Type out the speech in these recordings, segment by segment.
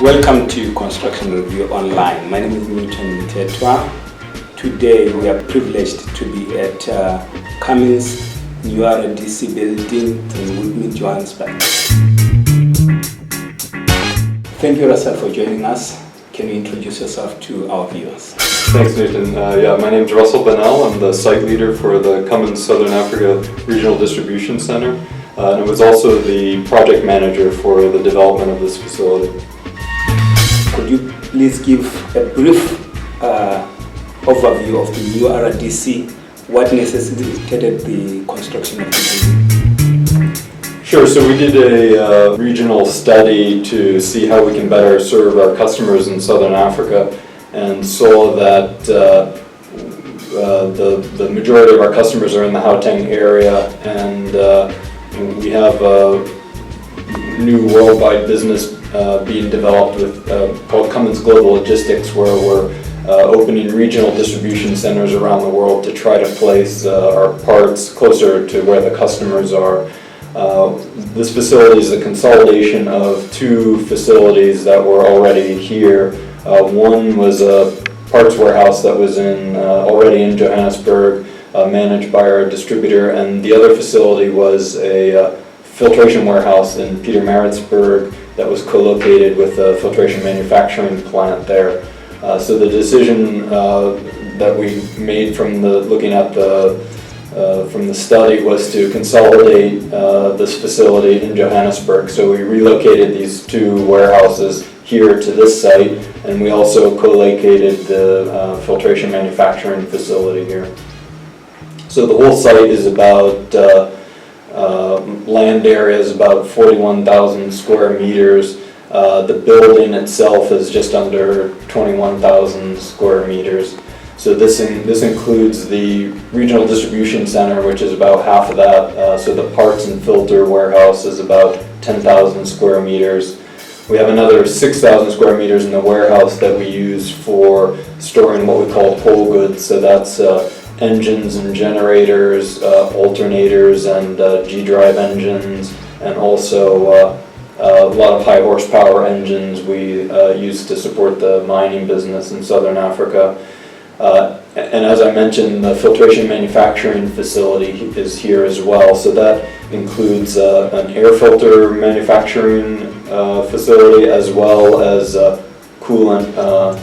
Welcome to Construction Review Online. My name is Newton Tetwa. Today we are privileged to be at Cummins new RDC building in Woodmead, Johannesburg. Thank you, Russell, for joining us. Can you introduce yourself to our viewers? Thanks, Newton. My name's Russell Bunnell. I'm the site leader for the Cummins Southern Africa Regional Distribution Center, and I was also the project manager for the development of this facility. Could you please give a brief overview of the new RDC? What necessitated the construction of the building? Sure. So we did a regional study to see how we can better serve our customers in Southern Africa, and saw that the majority of our customers are in the Gauteng area, and we have a new worldwide business being developed with called Cummins Global Logistics, where we're opening regional distribution centers around the world to try to place our parts closer to where the customers are. This facility is a consolidation of two facilities that were already here. One was a parts warehouse that was already in Johannesburg, managed by our distributor, and the other facility was a filtration warehouse in Pietermaritzburg that was co-located with a filtration manufacturing plant there. So the decision that we made from the study was to consolidate this facility in Johannesburg. So we relocated these two warehouses here to this site, and we also co-located the filtration manufacturing facility here. So the whole site is about land area is about 41,000 square meters. The building itself is just under 21,000 square meters. So this includes the regional distribution center, which is about half of that. So the parts and filter warehouse is about 10,000 square meters. We have another 6,000 square meters in the warehouse that we use for storing what we call whole goods. So that's engines and generators, alternators and G-drive engines, and also a lot of high horsepower engines we use to support the mining business in Southern Africa. And as I mentioned, the filtration manufacturing facility is here as well. So that includes an air filter manufacturing facility, as well as a coolant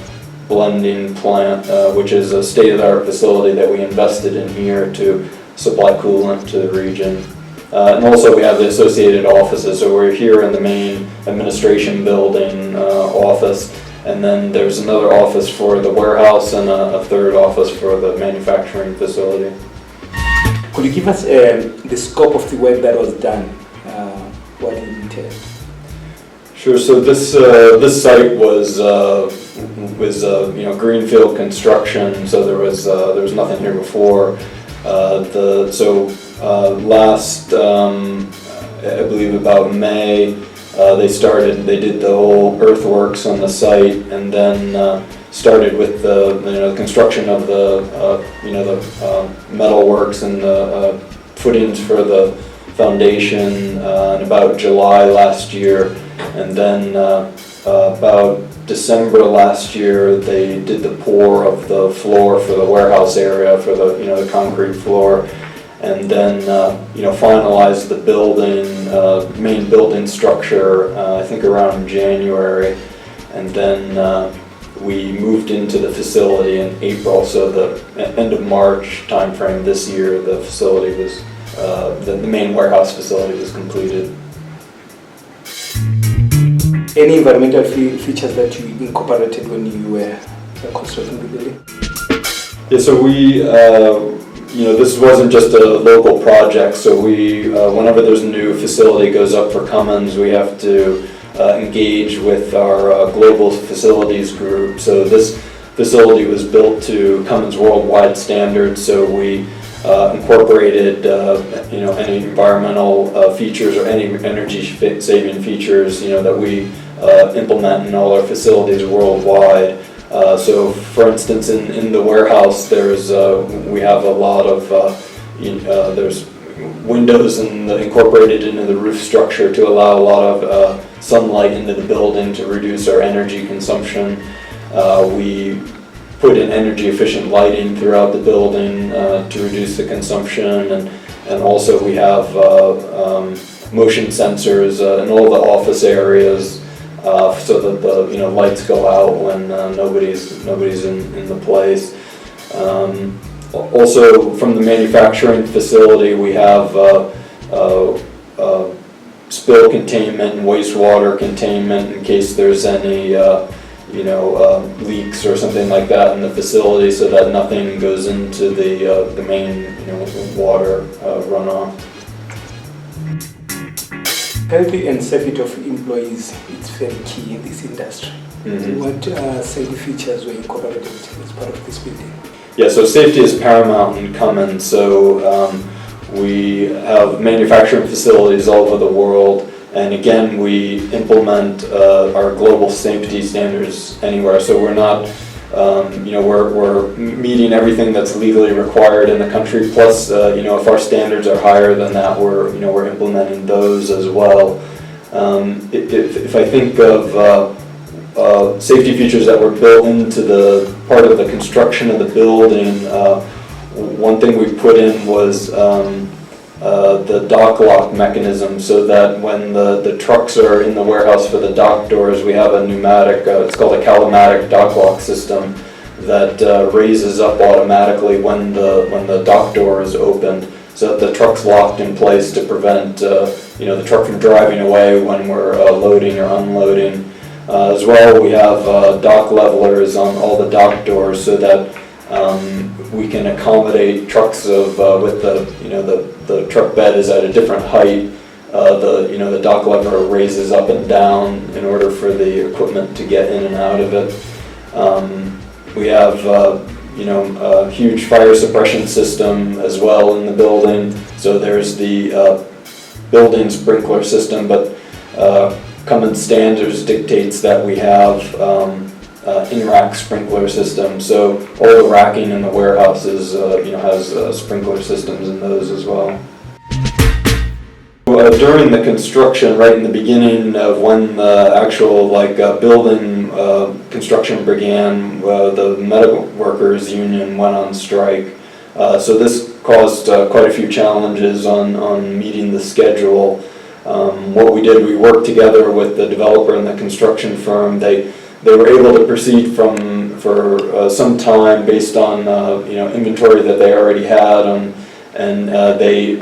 blending plant, which is a state-of-the-art facility that we invested in here to supply coolant to the region. And also we have the associated offices, so we're here in the main administration building office, and then there's another office for the warehouse and a third office for the manufacturing facility. Could you give us the scope of the work that was done? What did it entail? Sure. So this site was greenfield construction, so there was nothing here before. Last I believe about May, they did the whole earthworks on the site, and then started with the construction of the metal works and the footings for the foundation in about July last year, and then about December last year they did the pour of the floor for the warehouse area for the concrete floor, and then finalized the building, main building structure, I think around January, and then we moved into the facility in April. So the end of March timeframe this year, the facility was the main warehouse facility was completed. Any environmental features that you incorporated when you were constructing the building? Yeah, so we, this wasn't just a local project, so we, whenever there's a new facility goes up for Cummins, we have to engage with our global facilities group. So this facility was built to Cummins worldwide standards, so we incorporated any environmental features or any energy saving features that we implement in all our facilities worldwide. So for instance, in the warehouse we have a lot of there's windows incorporated into the roof structure to allow a lot of sunlight into the building to reduce our energy consumption. We put in energy efficient lighting throughout the building to reduce the consumption, and also we have motion sensors in all the office areas so that the lights go out when nobody's in the place. Also, from the manufacturing facility, we have spill containment and wastewater containment in case there's any leaks or something like that in the facility, so that nothing goes into the main water runoff. Healthy and safety of employees is very key in this industry. Mm-hmm. What safety features were incorporated as part of this building? Yeah, so safety is paramount in Cummins. So we have manufacturing facilities all over the world, and again, we implement our global safety standards anywhere. So we're not, we're meeting everything that's legally required in the country. Plus, if our standards are higher than that, we're implementing those as well. If I think of safety features that were built into the part of the construction of the building, one thing we put in was the dock lock mechanism, so that when the trucks are in the warehouse for the dock doors, we have a pneumatic, it's called a calamatic dock lock system that raises up automatically when the dock door is opened, so that the truck's locked in place to prevent the truck from driving away when we're loading or unloading. As well, we have dock levelers on all the dock doors, so that we can accommodate trucks with the truck bed is at a different height. The dock lever raises up and down in order for the equipment to get in and out of it. We have a huge fire suppression system as well in the building. So there's the building sprinkler system, but Cummins standards dictates that we have in-rack sprinkler system. So all the racking in the warehouses, has sprinkler systems in those as well. During the construction, right in the beginning of when the actual building construction began, the medical workers union went on strike. So this caused quite a few challenges on meeting the schedule. What we did, we worked together with the developer and the construction firm. They were able to proceed for some time based on inventory that they already had, and they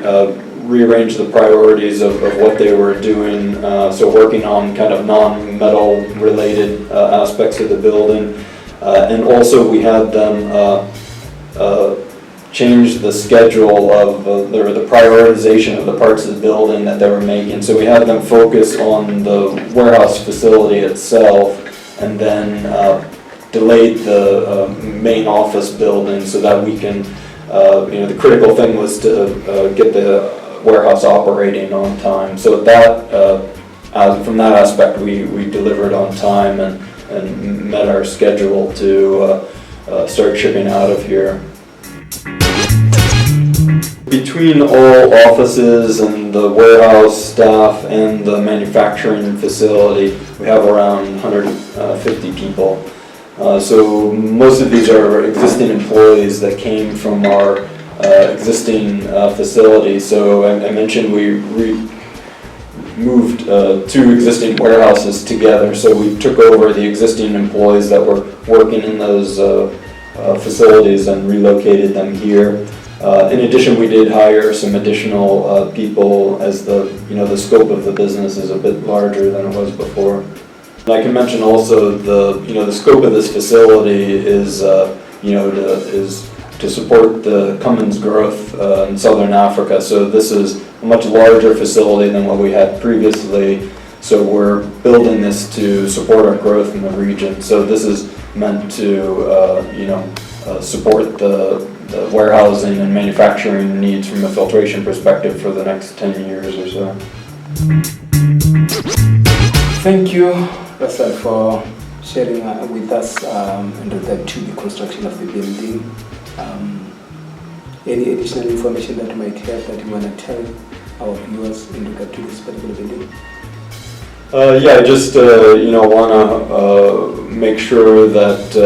rearranged the priorities of what they were doing. So working on kind of non-metal related aspects of the building, and also we had them change the schedule of the prioritization of the parts of the building that they were making. So we had them focus on the warehouse facility itself, and then delayed the main office building so that we can, the critical thing was to get the warehouse operating on time. So that, from that aspect, we delivered on time and met our schedule to start shipping out of here. Between all offices and the warehouse staff and the manufacturing facility, we have around 150 people. So most of these are existing employees that came from our existing facility. So I mentioned we moved two existing warehouses together. So we took over the existing employees that were working in those facilities and relocated them here. In addition, we did hire some additional people as the scope of the business is a bit larger than it was before. And I can mention also the scope of this facility is to support the Cummins growth in Southern Africa. So this is a much larger facility than what we had previously. So we're building this to support our growth in the region. So this is meant to support the warehousing and manufacturing needs from a filtration perspective for the next 10 years or so. Thank you, Russell, for sharing with us and that to the construction of the building. Any additional information that you might have that you want to tell our viewers in regard to this particular building? Yeah, I just want to make sure that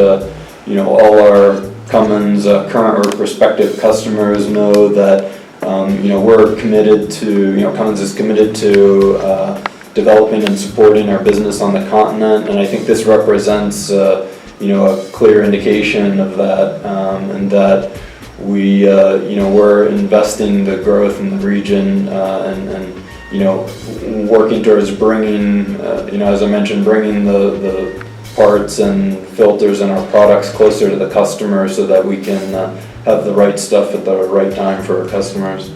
all our Cummins current or prospective customers know that we're committed to, Cummins is committed to developing and supporting our business on the continent, and I think this represents a clear indication of that, and that we're investing the growth in the region and working towards bringing, as I mentioned, bringing the parts and filters and our products closer to the customer so that we can have the right stuff at the right time for our customers.